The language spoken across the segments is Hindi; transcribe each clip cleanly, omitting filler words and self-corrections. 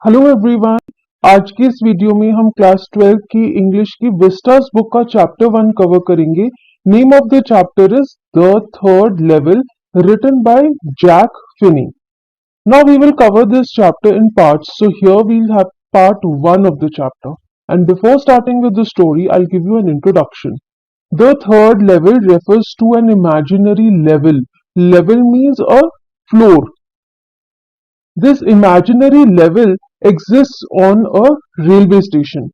Hello everyone. आज की इस वीडियो में हम क्लास 12 की इंग्लिश की विस्टास बुक का चैप्टर 1 कवर करेंगे। Name of the chapter is the third level, written by Jack Finney. Now we will cover this chapter in parts, so here we will have part 1 of the chapter. And before starting with the story, I give you an introduction. The third level refers to an imaginary level. Level means a floor. This imaginary level exists on a railway station.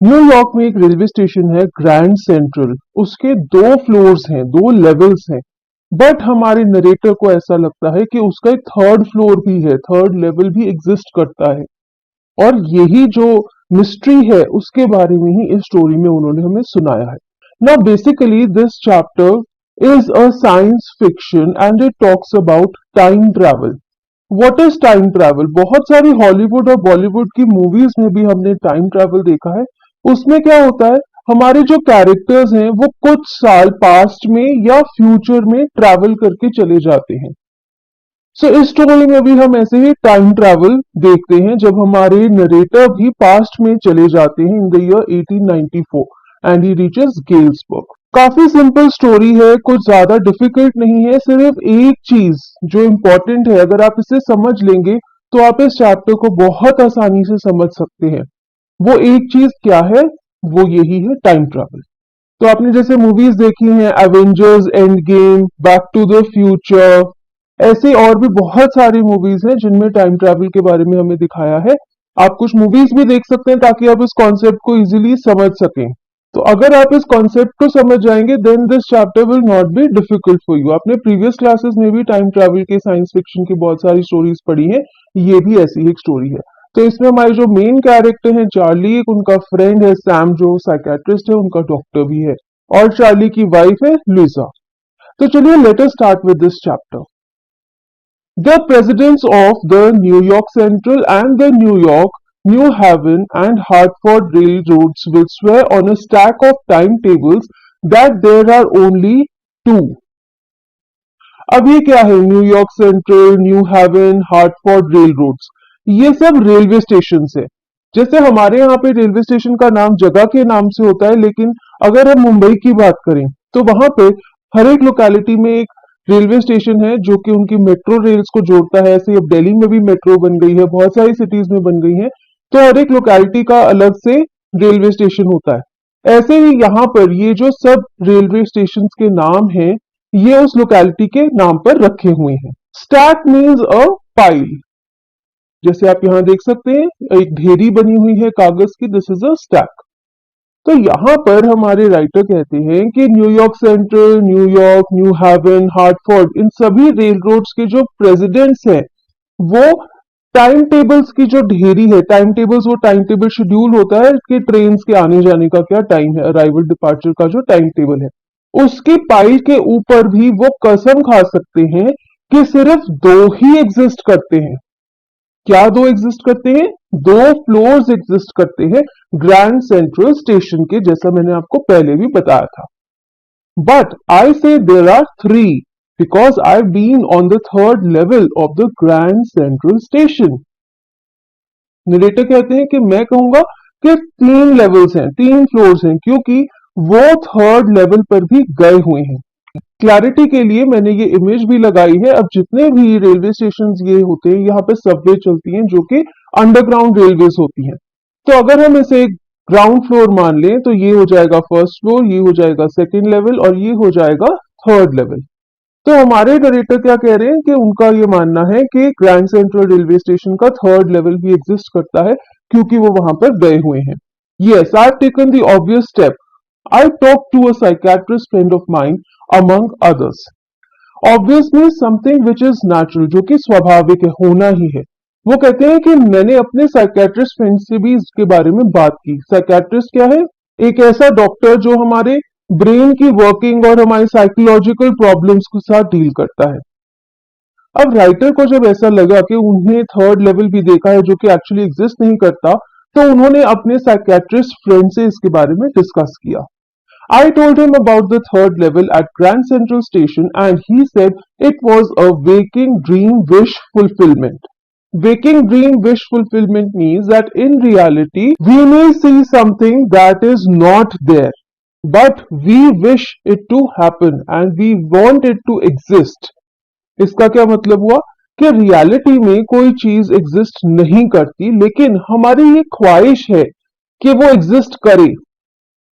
New York में एक रेलवे स्टेशन है ग्रैंड सेंट्रल। उसके दो फ्लोर्स हैं, दो लेवल्स हैं। बट हमारे नरेटर को ऐसा लगता है कि उसका एक थर्ड फ्लोर भी है, थर्ड लेवल भी एग्जिस्ट करता है। और यही जो मिस्ट्री है उसके बारे में ही इस स्टोरी में उन्होंने हमें सुनाया है। Now basically this chapter is a science fiction and it talks about time travel. What is time travel? बहुत सारी हॉलीवुड और बॉलीवुड की मूवीज में भी हमने टाइम ट्रैवल देखा है। उसमें क्या होता है, हमारे जो कैरेक्टर्स हैं वो कुछ साल पास्ट में या फ्यूचर में ट्रैवल करके चले जाते हैं। सो इस स्टोरी में भी हम ऐसे ही टाइम ट्रैवल देखते हैं, जब हमारे नरेटर भी पास्ट में चले जाते हैं in the year 1894 and he reaches Galesburg. काफी सिंपल स्टोरी है, कुछ ज्यादा डिफिकल्ट नहीं है। सिर्फ एक चीज जो इम्पोर्टेंट है, अगर आप इसे समझ लेंगे तो आप इस चैप्टर को बहुत आसानी से समझ सकते हैं। वो एक चीज क्या है? वो यही है टाइम ट्रैवल। तो आपने जैसे मूवीज देखी हैं, Avengers Endgame, Back to the Future, ऐसे और भी बहुत सारी मूवीज हैं जिनमें टाइम ट्रैवल के बारे में हमें दिखाया है। आप कुछ मूवीज भी देख सकते हैं ताकि आप इस कॉन्सेप्ट को इजीली समझ सकें। तो अगर आप इस कॉन्सेप्ट को समझ जाएंगे then this chapter will not be difficult for you. आपने प्रीवियस क्लासेस में भी टाइम ट्रैवल के साइंस फिक्शन की बहुत सारी स्टोरीज पढ़ी हैं, ये भी ऐसी एक स्टोरी है। तो इसमें हमारे जो मेन कैरेक्टर हैं चार्ली, एक उनका फ्रेंड है सैम जो साइकेट्रिस्ट है, उनका डॉक्टर भी है, और चार्ली की वाइफ है लुइसा। तो चलिए let us start with this chapter. The presidents of the New York Central and the New York, New Haven and Hartford railroads will swear on a stack of timetables that there are only two. अब ये क्या है? New York Central, New Haven, Hartford railroads, ये सब रेलवे स्टेशन है। जैसे हमारे यहाँ पे रेलवे स्टेशन का नाम जगह के नाम से होता है, लेकिन अगर हम मुंबई की बात करें तो वहां पे हर एक लोकेलिटी में एक रेलवे स्टेशन है जो कि उनकी मेट्रो रेल्स को जोड़ता है। ऐसे अब दिल्ली में भी मेट्रो बन गई है, बहुत सारी सिटीज में बन गई है। तो हर एक लोकेलिटी का अलग से रेलवे स्टेशन होता है। ऐसे ही यहाँ पर ये जो सब रेलवे स्टेशन के नाम हैं, ये उस लोकेलिटी के नाम पर रखे हुए हैं। Stack means a pile. जैसे आप यहाँ देख सकते हैं एक ढेरी बनी हुई है कागज की, दिस इज अ स्टैक। तो यहाँ पर हमारे राइटर कहते हैं कि New York Central, New York, New Haven, Hartford, इन सभी रेल रोड्स के जो प्रेसिडेंट्स हैं वो टाइम टेबल्स की जो ढेरी है, टाइम टेबल्स वो टाइम टेबल शेड्यूल होता है कि ट्रेन के आने जाने का क्या टाइम है, अराइवल डिपार्चर का जो टाइम टेबल है, उसकी पाई के ऊपर भी वो कसम खा सकते हैं कि सिर्फ दो ही एग्जिस्ट करते हैं। क्या दो एग्जिस्ट करते हैं? दो फ्लोर्स एग्जिस्ट करते हैं ग्रैंड सेंट्रल स्टेशन के, जैसा मैंने आपको पहले भी बताया था। But I say there are three because I been on the third level of the Grand Central Station. Narrator कहते हैं कि मैं कहूंगा कि तीन लेवल्स हैं, तीन फ्लोर्स हैं, क्योंकि वो थर्ड लेवल पर भी गए हुए हैं। क्लैरिटी के लिए मैंने ये इमेज भी लगाई है। अब जितने भी रेलवे स्टेशन ये होते हैं, यहाँ पे सबवे चलती हैं जो कि अंडरग्राउंड रेलवेज होती हैं। तो अगर हम इसे ग्राउंड फ्लोर मान लें तो ये हो जाएगा फर्स्ट फ्लोर, ये हो जाएगा सेकेंड लेवल और ये हो जाएगा थर्ड लेवल। तो हमारे नरेटर क्या कह रहे हैं कि उनका ये मानना है कि ग्रैंड सेंट्रल रेलवे स्टेशन का थर्ड लेवल भी एग्जिस्ट करता है क्योंकि वो वहां पर गए हुए हैं। Yes, I've taken the obvious step. I talked to a psychiatrist friend of mine among others. Obvious means something which is natural, जो कि स्वाभाविक है, होना ही है। वो कहते हैं कि मैंने अपने साइकेट्रिस्ट फ्रेंड से भी इसके बारे में बात की। साइकेट्रिस्ट क्या है? एक ऐसा डॉक्टर जो हमारे ब्रेन की वर्किंग और हमारे साइकोलॉजिकल प्रॉब्लम्स के साथ डील करता है। अब राइटर को जब ऐसा लगा कि उन्हें थर्ड लेवल भी देखा है जो कि एक्चुअली एग्जिस्ट नहीं करता, तो उन्होंने अपने साइकेट्रिस्ट फ्रेंड से इसके बारे में डिस्कस किया। I told him about the third level at Grand Central Station and he said it was a waking dream wish fulfillment. Waking dream wish fulfillment means that in reality we may see something that is not there, but we wish it to happen and we want it to exist. इसका क्या मतलब हुआ कि रियलिटी में कोई चीज एग्जिस्ट नहीं करती, लेकिन हमारी ये ख्वाहिश है कि वो एग्जिस्ट करे।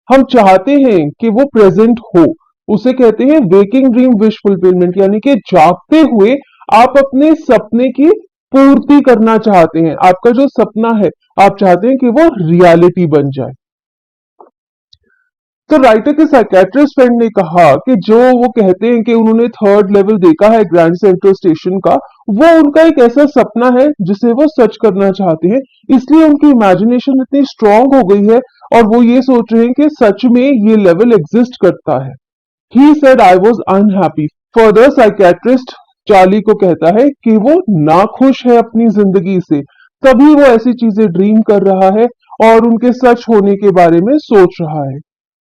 हम चाहते हैं कि वो प्रेजेंट हो। उसे कहते हैं वेकिंग ड्रीम विश फुलफिलमेंट, यानी कि जागते हुए आप अपने सपने की पूर्ति करना चाहते हैं। आपका जो सपना है आप चाहते हैं कि वो रियलिटी बन जाए। तो राइटर के साइकेट्रिस्ट फ्रेंड ने कहा कि जो वो कहते हैं कि उन्होंने थर्ड लेवल देखा है ग्रैंड सेंट्रल स्टेशन का, वो उनका एक ऐसा सपना है जिसे वो सच करना चाहते हैं। इसलिए उनकी इमेजिनेशन इतनी स्ट्रांग हो गई है और वो ये सोच रहे हैं कि सच में ये लेवल एग्जिस्ट करता है। He said I was unhappy. Further psychiatrist Charlie को कहता है कि वो नाखुश है अपनी जिंदगी से, तभी वो ऐसी चीजें ड्रीम कर रहा है और उनके सच होने के बारे में सोच रहा है।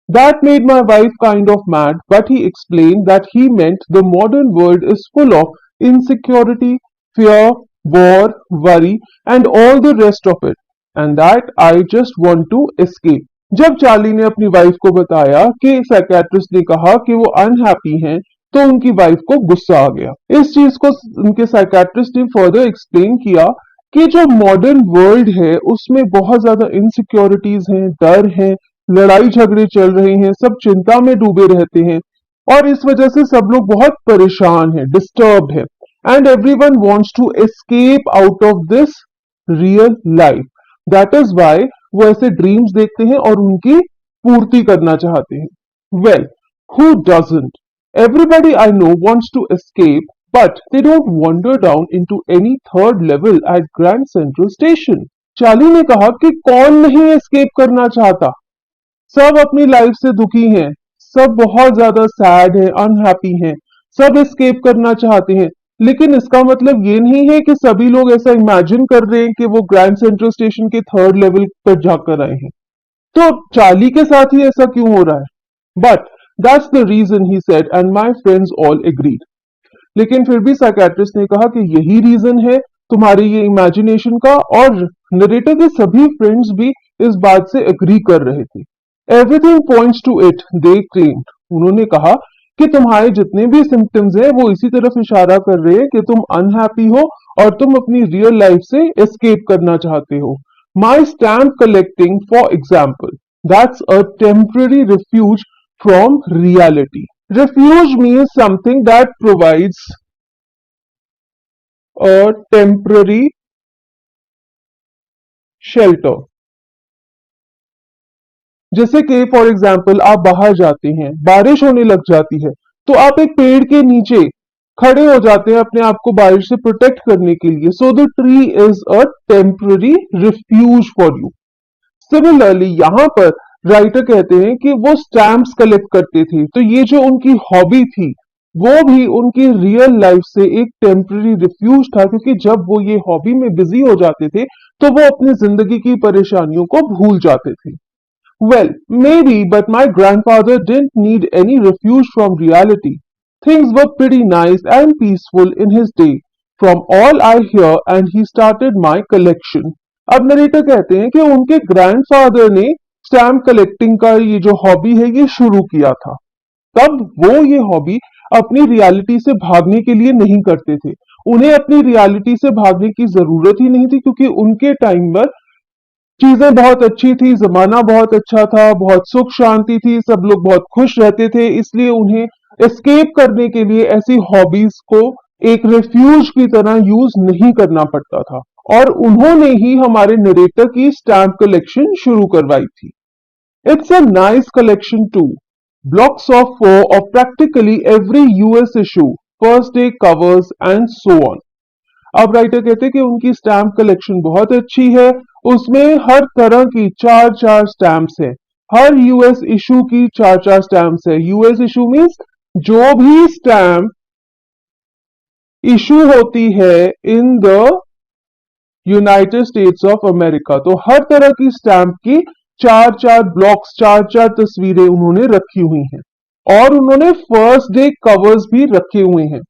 That made my wife kind of mad, but he explained that he meant the modern world is full of insecurity, fear, war, worry, and all the rest of it, and that I just want to escape. जब चार्ली ने अपनी वाइफ को बताया कि साइकेट्रिस्ट ने कहा कि वो अनहैप्पी हैं, तो उनकी वाइफ को गुस्सा आ गया। इस चीज को उनके साइकेट्रिस्ट ने फर्दर एक्सप्लेन किया कि जो मॉडर्न वर्ल्ड है उसमें बहुत ज्यादा इनसिक्योरिटीज हैं, डर है, लड़ाई झगड़े चल रहे हैं, सब चिंता में डूबे रहते हैं और इस वजह से सब लोग बहुत परेशान हैं, डिस्टर्ब है, and everyone wants to escape out of this real life. That is why वो ऐसे ड्रीम्स देखते हैं और उनकी पूर्ति करना चाहते हैं। Well, who doesn't? Everybody I know wants to escape, but they don't wander down into any third level at Grand Central Station. Charlie ने कहा कि कौन नहीं एस्केप करना चाहता। सब अपनी लाइफ से दुखी हैं, सब बहुत ज्यादा सैड है, अनहैप्पी हैं, सब एस्केप करना चाहते हैं, लेकिन इसका मतलब ये नहीं है कि सभी लोग ऐसा इमेजिन कर रहे हैं कि वो ग्रैंड सेंट्रल स्टेशन के थर्ड लेवल पर जाकर आए हैं। तो चार्ली के साथ ही ऐसा क्यों हो रहा है? But that's the reason he said and my friends all agreed. लेकिन फिर भी साइकेट्रिस्ट ने कहा कि यही रीजन है तुम्हारी ये इमेजिनेशन का, और नरेटर के सभी फ्रेंड्स भी इस बात से एग्री कर रहे थे। Everything points to it, they claimed. उन्होंने कहा कि तुम्हारे जितने भी सिम्टम्स हैं वो इसी तरफ इशारा कर रहे हैं कि तुम अनहैप्पी हो और तुम अपनी रियल लाइफ से एस्केप करना चाहते हो। माई stamp collecting for example, that's a temporary refuse from reality. Refuge means something that provides a temporary shelter. जैसे कि फॉर एग्जाम्पल आप बाहर जाते हैं, बारिश होने लग जाती है, तो आप एक पेड़ के नीचे खड़े हो जाते हैं अपने आप को बारिश से प्रोटेक्ट करने के लिए। So the tree is a temporary refuge for you. Similarly यहाँ पर राइटर कहते हैं कि वो स्टैम्प्स कलेक्ट करते थे, तो ये जो उनकी हॉबी थी वो भी उनकी रियल लाइफ से एक टेम्पररी रिफ्यूज था, क्योंकि जब वो ये हॉबी में बिजी हो जाते थे तो वो अपनी जिंदगी की परेशानियों को भूल जाते थे। Well, maybe, but my grandfather didn't need any refuge from reality. Things were pretty nice and peaceful in his day, from all I hear, and he started my collection. अब नरेटर कहते हैं कि उनके ग्रैंडफादर ने स्टैम्प कलेक्टिंग का ये जो हॉबी है ये शुरू किया था। तब वो ये हॉबी अपनी रियलिटी से भागने के लिए नहीं करते थे। उन्हें अपनी रियलिटी से भागने की जरूरत ही नहीं थी, क्योंकि उनके टाइम पर चीजें बहुत अच्छी थी, जमाना बहुत अच्छा था, बहुत सुख शांति थी, सब लोग बहुत खुश रहते थे। इसलिए उन्हें एस्केप करने के लिए ऐसी हॉबीज को एक रिफ्यूज की तरह यूज नहीं करना पड़ता था, और उन्होंने ही हमारे नरेटर की स्टैम्प कलेक्शन शुरू करवाई थी। It's a nice collection too, blocks of 4 of practically every US issue, first day covers and so on. अब राइटर कहते हैं कि उनकी स्टैम्प कलेक्शन बहुत अच्छी है, उसमें हर तरह की चार चार स्टैम्प्स हैं, हर यूएस इशू की चार चार स्टैम्प्स है। यूएस इशू मीन्स जो भी स्टैम्प इशू होती है in the United states of America, तो हर तरह की स्टैम्प की चार चार ब्लॉक्स, चार चार तस्वीरें उन्होंने रखी हुई हैं, और उन्होंने फर्स्ट डे कवर्स भी रखे हुए हैं।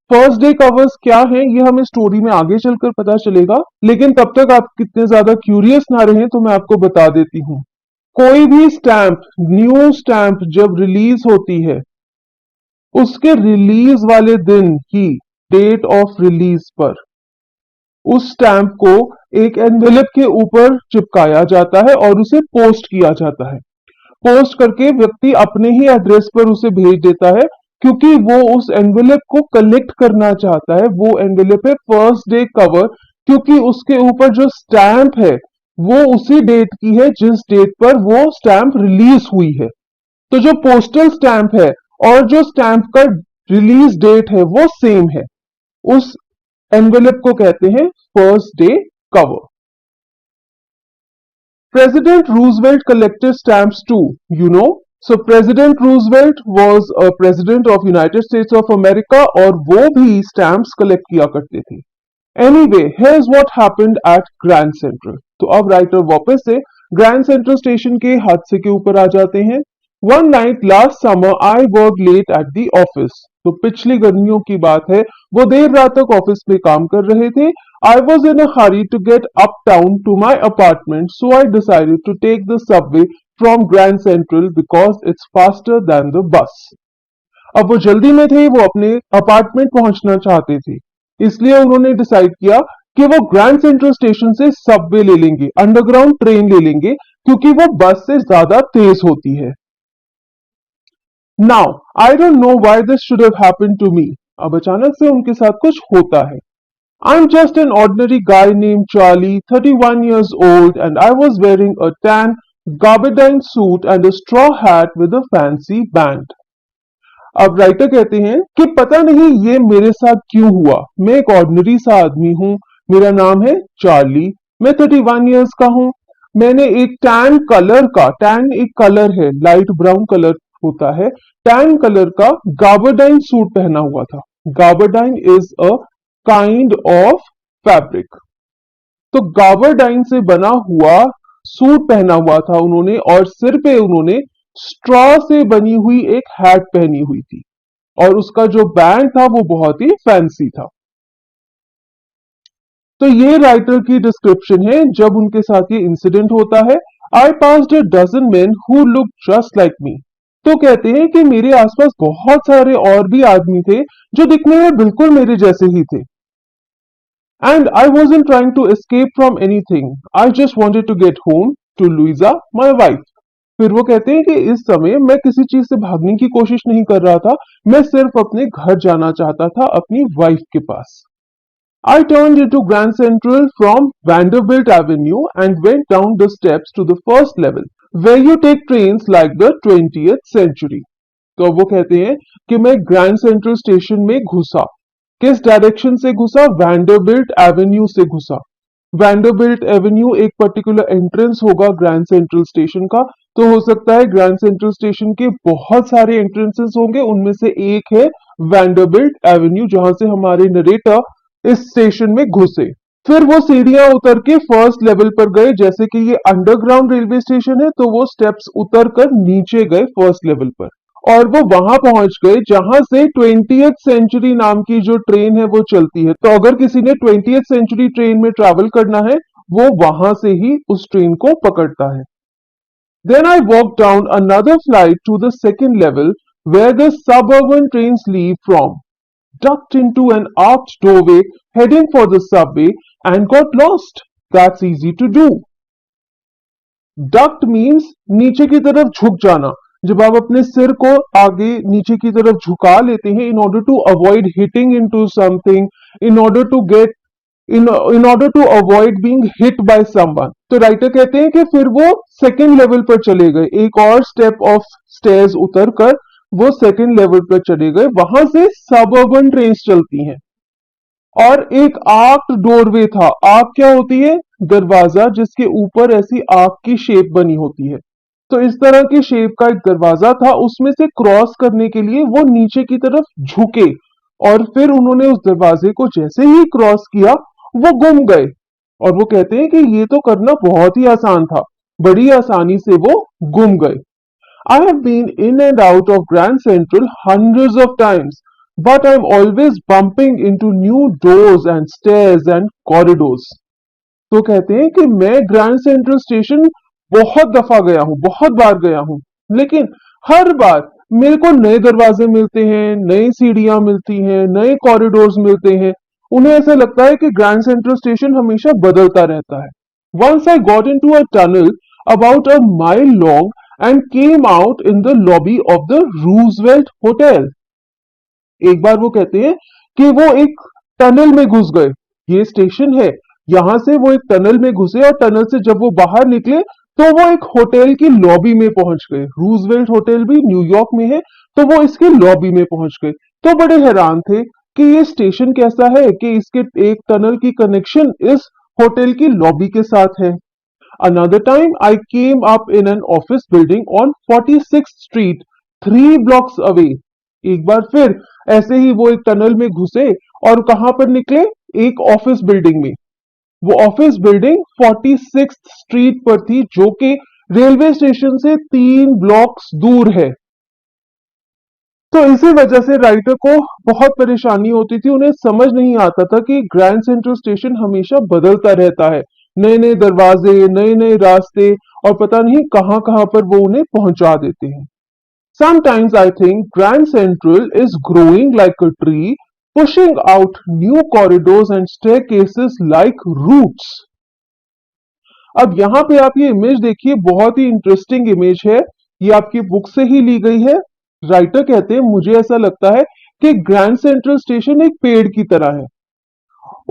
फर्स्ट डे कवर्स क्या है ये हमें स्टोरी में आगे चलकर पता चलेगा, लेकिन तब तक आप कितने ज्यादा क्यूरियस ना रहें तो मैं आपको बता देती हूँ। कोई भी स्टैंप, न्यू स्टैंप जब रिलीज होती है, उसके रिलीज वाले दिन की डेट ऑफ रिलीज पर उस स्टैंप को एक एनवेलप के ऊपर चिपकाया जाता है और उसे पोस्ट किया जाता है। पोस्ट करके व्यक्ति अपने ही एड्रेस पर उसे भेज देता है, क्योंकि वो उस एनवेलप को कलेक्ट करना चाहता है। वो एनवेलप है फर्स्ट डे कवर, क्योंकि उसके ऊपर जो स्टैंप है वो उसी डेट की है जिस डेट पर वो स्टैंप रिलीज हुई है। तो जो पोस्टल स्टैंप है और जो स्टैंप का रिलीज डेट है वो सेम है। उस एनवेलप को कहते हैं first day cover. President Roosevelt collected stamps too, you know. So President Roosevelt was a president of United States of America और वो भी stamps collect किया करते थे। Anyway, here's what happened at Grand Central. तो अब राइटर वापस से ग्रैंड सेंट्रल स्टेशन के हादसे के ऊपर आ जाते हैं। One night last summer I worked late at the office. तो पिछली गर्मियों की बात है, वो देर रात तक ऑफिस में काम कर रहे थे। I was in a hurry to get uptown to my apartment, so I decided to take the subway from Grand Central because it's faster than the bus. अब वो जल्दी में थे, वो अपने अपार्टमेंट पहुंचना चाहते थे, इसलिए उन्होंने डिसाइड किया कि वो ग्रैंड सेंट्रल स्टेशन से सबवे ले लेंगे, अंडरग्राउंड ट्रेन ले लेंगे, क्योंकि वो बस से ज्यादा तेज होती है। Now, I don't know why this should have happened to me. अब अचानक से उनके साथ कुछ होता है। I'm just an ordinary guy named Charlie, 31 years old, and I was wearing a tan gabardine suit and a straw hat with a fancy band. अब राइटर कहते हैं कि पता नहीं ये मेरे साथ क्यों हुआ। मैं एक ऑर्डिनरी सा आदमी हूँ, मेरा नाम है चार्ली, मैं 31 ईयर्स का हूँ। मैंने एक टैन कलर का, टैन एक कलर है, लाइट ब्राउन कलर होता है, टैन कलर का गाबरडाइन सूट पहना हुआ था। Gabardine is a kind of fabric. तो गाबरडाइन से बना हुआ सूट पहना हुआ था उन्होंने, और सिर पे उन्होंने स्ट्रॉ से बनी हुई एक हैट पहनी हुई थी, और उसका जो बैंड था वो बहुत ही फैंसी था। तो ये राइटर की डिस्क्रिप्शन है जब उनके साथ ये इंसिडेंट होता है। I passed a dozen men who look just like me. तो कहते हैं कि मेरे आसपास बहुत सारे और भी आदमी थे जो दिखने में बिल्कुल मेरे जैसे ही थे। And I wasn't trying to escape from anything, I just wanted to get home to Louisa my wife. फिर वो कहते हैं कि इस समय मैं किसी चीज से भागने की कोशिश नहीं कर रहा था, मैं सिर्फ अपने घर जाना चाहता था, अपनी वाइफ के पास। I turned into Grand Central from Vanderbilt Avenue and went down the steps to the first level, where you take trains like the 20th century. तो वो कहते हैं कि मैं ग्रैंड सेंट्रल स्टेशन में घुसा। किस डायरेक्शन से घुसा? वैंडरबिल्ट एवेन्यू से घुसा। वैंडरबिल्ट एवेन्यू एक पर्टिकुलर एंट्रेंस होगा ग्रैंड सेंट्रल स्टेशन का। तो हो सकता है ग्रैंड सेंट्रल स्टेशन के बहुत सारे एंट्रेंसेस होंगे, उनमें से एक है वैंडरबिल्ट एवेन्यू, जहां से हमारे नरेटर इस स्टेशन में घुसे। फिर वो सीढ़ियां उतर के फर्स्ट लेवल पर गए। जैसे कि ये अंडरग्राउंड रेलवे स्टेशन है, तो वो स्टेप्स उतर कर नीचे गए फर्स्ट लेवल पर, और वो वहां पहुंच गए जहां से 20th सेंचुरी नाम की जो ट्रेन है वो चलती है। तो अगर किसी ने 20th सेंचुरी ट्रेन में ट्रैवल करना है, वो वहां से ही उस ट्रेन को पकड़ता है। Then I walked down another flight to the second level where the suburban trains leave from, ducked into an arched doorway heading for the subway and got lost. That's easy to do. Ducked means नीचे की तरफ झुक जाना। जब आप अपने सिर को आगे नीचे की तरफ झुका लेते हैं in order to avoid hitting into something, in order to get in order to avoid being hit by someone. तो राइटर कहते हैं कि फिर वो सेकेंड लेवल पर चले गए, एक और स्टेप ऑफ स्टेयर्स उतर कर वो सेकेंड लेवल पर चले गए। वहां से सबअर्बन ट्रेन्स चलती हैं, और एक आर्क डोरवे था। आर्क क्या होती है? दरवाजा, जिसके ऊपर ऐसी आर्क की शेप बनी होती है। तो इस तरह की शेप का एक दरवाजा था, उसमें से क्रॉस करने के लिए वो नीचे की तरफ झुके, और फिर उन्होंने उस दरवाजे को जैसे ही क्रॉस किया वो गुम गए। और वो कहते हैं कि ये तो करना बहुत ही आसान था, बड़ी आसानी से वो गुम गए। I have been in and out of Grand Central hundreds of times. but I'm always bumping into new doors and stairs and corridors. तो कहते हैं कि मैं ग्रैंड सेंट्रल स्टेशन बहुत दफा गया हूं, बहुत बार गया हूं, लेकिन हर बार मेरे को नए दरवाजे मिलते हैं, नई सीढ़ियां मिलती हैं, नए कॉरिडोर्स मिलते हैं। उन्हें ऐसा लगता है कि ग्रैंड सेंट्रल स्टेशन हमेशा बदलता रहता है। Once I got into a tunnel about a mile long and came out in the lobby of the Roosevelt Hotel. एक बार वो कहते हैं कि वो एक टनल में घुस गए। ये स्टेशन है, यहां से वो एक टनल में घुसे और टनल से जब वो बाहर निकले तो वो एक होटल की लॉबी में पहुंच गए। रूजवेल्ट होटल भी न्यूयॉर्क में है, तो वो इसके लॉबी में पहुंच गए। तो बड़े हैरान थे कि ये स्टेशन कैसा है कि इसके एक टनल की कनेक्शन इस होटल की लॉबी के साथ है। Another time I came up in an office building on 46th Street, 3 blocks away. एक बार फिर ऐसे ही वो एक टनल में घुसे और कहां पर निकले? एक ऑफिस बिल्डिंग में। वो ऑफिस बिल्डिंग 46th स्ट्रीट पर थी, जो कि रेलवे स्टेशन से 3 ब्लॉक्स दूर है। तो इसी वजह से राइटर को बहुत परेशानी होती थी, उन्हें समझ नहीं आता था कि ग्रैंड सेंट्रल स्टेशन हमेशा बदलता रहता है। नए नए दरवाजे, नए नए रास्ते और पता नहीं कहां कहां पर वो उन्हें पहुंचा देते हैं। Sometimes I think Grand Central is growing like a tree, pushing out new corridors and staircases like roots. अब यहाँ पे आप ये इमेज देखिए, बहुत ही इंटरेस्टिंग इमेज है। ये आपकी बुक से ही ली गई है। राइटर कहते हैं मुझे ऐसा लगता है कि ग्रैंड सेंट्रल स्टेशन एक पेड़ की तरह है,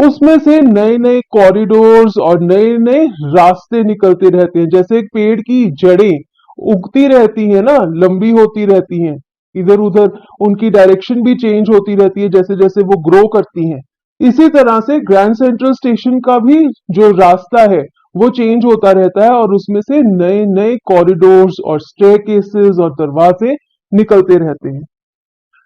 उसमें से नए नए कॉरिडोर्स और नए नए रास्ते निकलते रहते हैं। जैसे एक पेड़ की जड़ें उगती रहती है ना, लंबी होती रहती हैं, इधर उधर उनकी डायरेक्शन भी चेंज होती रहती है जैसे जैसे वो ग्रो करती हैं। इसी तरह से ग्रैंड सेंट्रल स्टेशन का भी जो रास्ता है वो चेंज होता रहता है और उसमें से नए नए कॉरिडोर्स और स्टेयरकेसेस और दरवाजे निकलते रहते हैं।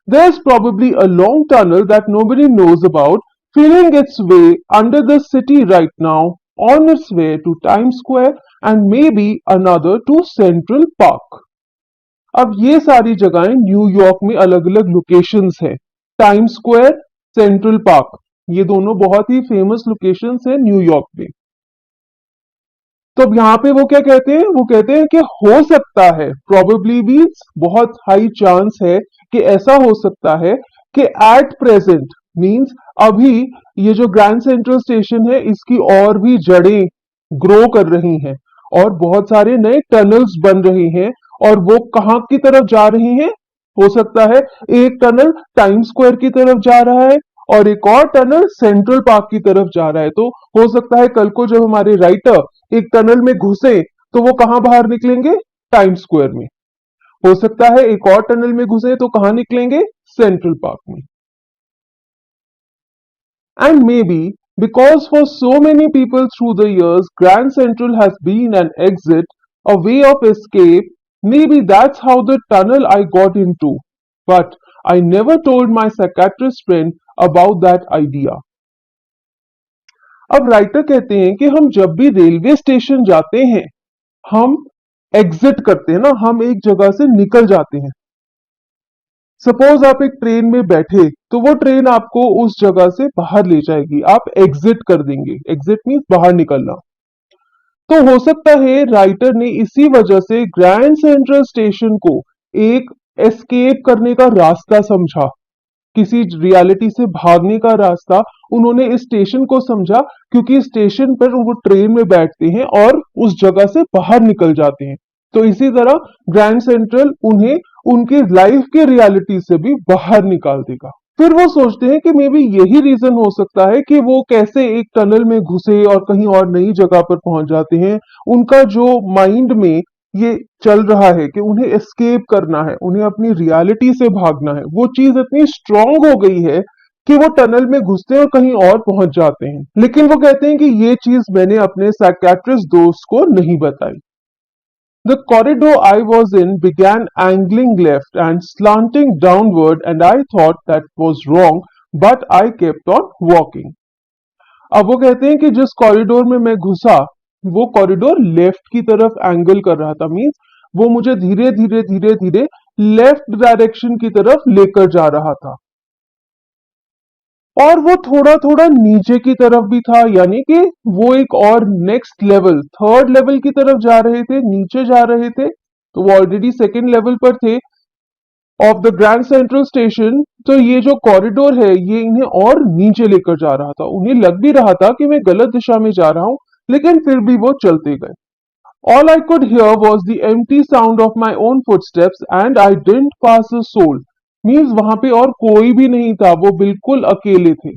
There's probably a long tunnel that nobody knows about, feeling its way under the city right now, on its way to Times Square and maybe another to Central Park. अब ये सारी जगहें न्यूयॉर्क में अलग अलग लोकेशंस हैं। टाइम स्क्वायर, सेंट्रल पार्क, ये दोनों बहुत ही फेमस लोकेशंस हैं न्यूयॉर्क में। तो अब यहाँ पे वो क्या कहते हैं? वो कहते हैं कि हो सकता है, प्रोबेबली भी बहुत हाई चांस है कि ऐसा हो सकता है कि एट प्रेजेंट मींस अभी ये जो ग्रैंड सेंट्रल स्टेशन है इसकी और भी जड़ें ग्रो कर रही हैं और बहुत सारे नए टनल्स बन रहे हैं और वो कहाँ की तरफ जा रही हैं? हो सकता है एक टनल टाइम स्क्वायर की तरफ जा रहा है और एक और टनल सेंट्रल पार्क की तरफ जा रहा है। तो हो सकता है कल को जब हमारे राइटर एक टनल में घुसे तो वो कहां बाहर निकलेंगे? टाइम स्क्वायर में। हो सकता है एक और टनल में घुसे तो कहां निकलेंगे? सेंट्रल पार्क में। And maybe because for so many people through the years, Grand Central has been an exit, a way of escape, maybe that's how the tunnel I got into. But I never told my psychiatrist friend about that idea. अब राइटर कहते हैं कि हम जब भी रेलवे स्टेशन जाते हैं, हम एग्जिट करते हैं ना, हम एक जगह से निकल जाते हैं। सपोज आप एक ट्रेन में बैठे तो वो ट्रेन आपको उस जगह से बाहर ले जाएगी, आप एग्जिट कर देंगे। एग्जिट मीन्स बाहर निकलना। तो हो सकता है राइटर ने इसी वजह से ग्रैंड सेंट्रल स्टेशन को एक एस्केप करने का रास्ता समझा, किसी रियलिटी से भागने का रास्ता उन्होंने इस स्टेशन को समझा, क्योंकि स्टेशन पर वो ट्रेन में बैठते हैं और उस जगह से बाहर निकल जाते हैं। तो इसी तरह ग्रैंड सेंट्रल उन्हें उनकी लाइफ की रियलिटी से भी बाहर निकाल देगा। फिर वो सोचते हैं कि मे बी यही रीजन हो सकता है कि वो कैसे एक टनल में घुसे और कहीं और नई जगह पर पहुंच जाते हैं। उनका जो माइंड में ये चल रहा है कि उन्हें एस्केप करना है, उन्हें अपनी रियलिटी से भागना है, वो चीज इतनी स्ट्रांग हो गई है कि वो टनल में घुसते हैं और कहीं और पहुंच जाते हैं। लेकिन वो कहते हैं कि ये चीज मैंने अपने साइकियाट्रिस्ट दोस्त को नहीं बताई। The corridor I was in began angling left and slanting downward, and I thought that was wrong, but I kept on walking. अब वो कहते हैं कि जिस कॉरिडोर में मैं घुसा वो कॉरिडोर लेफ्ट की तरफ एंगल कर रहा था, मींस वो मुझे धीरे धीरे धीरे धीरे लेफ्ट डायरेक्शन की तरफ लेकर जा रहा था। और वो थोड़ा थोड़ा नीचे की तरफ भी था, यानी कि वो एक और नेक्स्ट लेवल, थर्ड लेवल की तरफ जा रहे थे, नीचे जा रहे थे। तो वो ऑलरेडी सेकेंड लेवल पर थे of the Grand Central station. तो ये जो कॉरिडोर है ये इन्हें और नीचे लेकर जा रहा था। उन्हें लग भी रहा था कि मैं गलत दिशा में जा रहा हूं, लेकिन फिर भी वो चलते गए। All I could hear was the empty sound of my own footsteps and I didn't pass a soul. Means वहां पे और कोई भी नहीं था, वो बिल्कुल अकेले थे।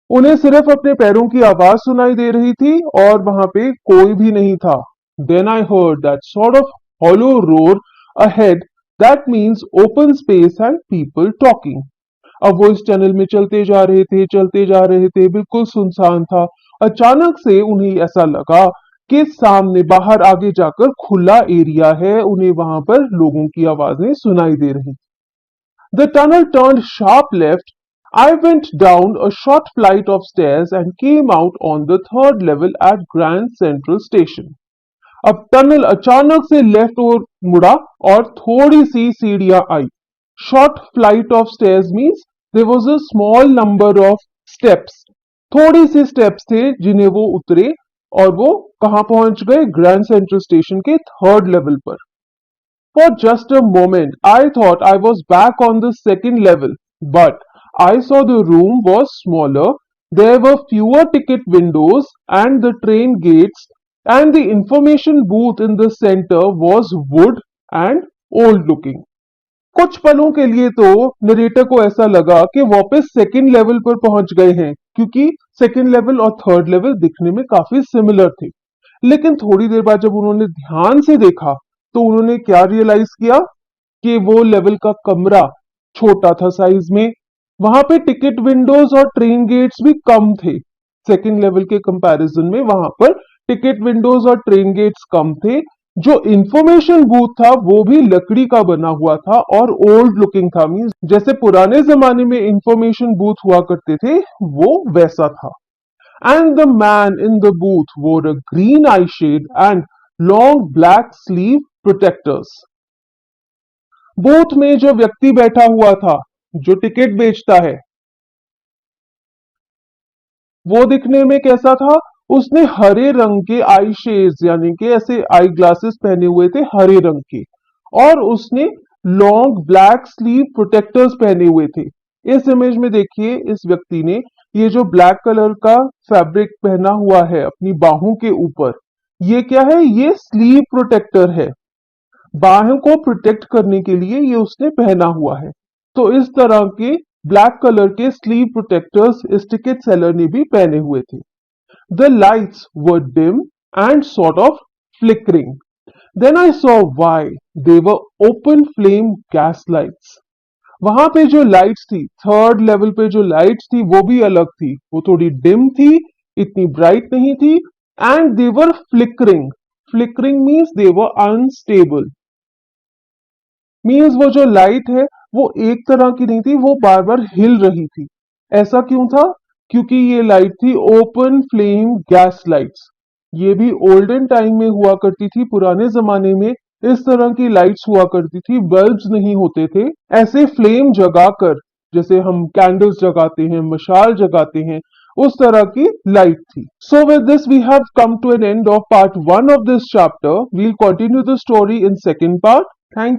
उन्हें सिर्फ अपने पैरों की आवाज सुनाई दे रही थी और वहां पे कोई भी नहीं था। Then I heard that sort of hollow roar ahead that means open space and people talking. अब वो इस टनल में चलते जा रहे थे, चलते जा रहे थे, बिल्कुल सुनसान था। अचानक से उन्हें ऐसा लगा कि सामने बाहर आगे जाकर खुला एरिया है, उन्हें वहां पर लोगों की आवाजें सुनाई दे रही। The tunnel turned sharp left. I went down a short flight of stairs and came out on the third level at Grand Central Station. अब टनल अचानक से लेफ्ट ओर मुड़ा और थोड़ी सी सीढ़ियां आई। Short flight of stairs means there was a small number of steps. थोड़ी सी स्टेप्स थे जिन्हें वो उतरे और वो कहां पहुंच गए? ग्रैंड सेंट्रल स्टेशन के थर्ड लेवल पर। For just a moment, I thought I was back on the second level, but I saw the room was smaller, there were fewer ticket windows, and the train gates, and the information booth in the center was wood and old looking. कुछ पलों के लिए तो नरेटर को ऐसा लगा कि वापस सेकंड लेवल पर पहुंच गए हैं, क्योंकि सेकंड लेवल और थर्ड लेवल दिखने में काफी सिमिलर थे। लेकिन थोड़ी देर बाद जब उन्होंने ध्यान से देखा तो उन्होंने क्या रियलाइज किया कि वो लेवल का कमरा छोटा था साइज में। वहां पे टिकट विंडोज और ट्रेन गेट्स भी कम थे। सेकंड लेवल के कंपैरिजन में वहां पर टिकट विंडोज और ट्रेन गेट्स कम थे। जो इंफॉर्मेशन बूथ था वो भी लकड़ी का बना हुआ था और ओल्ड लुकिंग था, मींस जैसे पुराने जमाने में इंफॉर्मेशन बूथ हुआ करते थे वो वैसा था। And the man in the booth wore a green eye shade and long black sleeve protectors. Booth में जो व्यक्ति बैठा हुआ था, जो टिकट बेचता है, वो दिखने में कैसा था? उसने हरे रंग के आई शेड्स यानी कि ऐसे आई ग्लासेस पहने हुए थे हरे रंग के, और उसने लॉन्ग ब्लैक स्लीव प्रोटेक्टर्स पहने हुए थे। इस इमेज में देखिए इस व्यक्ति ने ये जो ब्लैक कलर का फैब्रिक पहना हुआ है अपनी बाहों के ऊपर, ये क्या है? ये स्लीव प्रोटेक्टर है। बाहों को प्रोटेक्ट करने के लिए ये उसने पहना हुआ है। तो इस तरह के ब्लैक कलर के स्लीव प्रोटेक्टर्स इस टिकट सेलर ने भी पहने हुए थे। The lights were dim and sort of flickering. Then I saw why. They were open flame gas lights. वहां पे जो लाइट्स थी, थर्ड लेवल पे जो लाइट्स थी वो भी अलग थी। वो थोड़ी डिम थी, इतनी ब्राइट नहीं थी। And they were flickering. Flickering means they were unstable. Means वो जो लाइट है वो एक तरह की नहीं थी, वो बार बार हिल रही थी। ऐसा क्यों था? क्योंकि ये लाइट थी ओपन फ्लेम गैस लाइट्स। ये भी ओल्डन टाइम में हुआ करती थी, पुराने जमाने में इस तरह की लाइट्स हुआ करती थी, बल्ब्स नहीं होते थे। ऐसे फ्लेम जगाकर, जैसे हम कैंडल्स जगाते हैं, मशाल जगाते हैं, उस तरह की लाइट थी। So with this we have come to an end of part 1 of this chapter. We'll continue the story in second part. Thank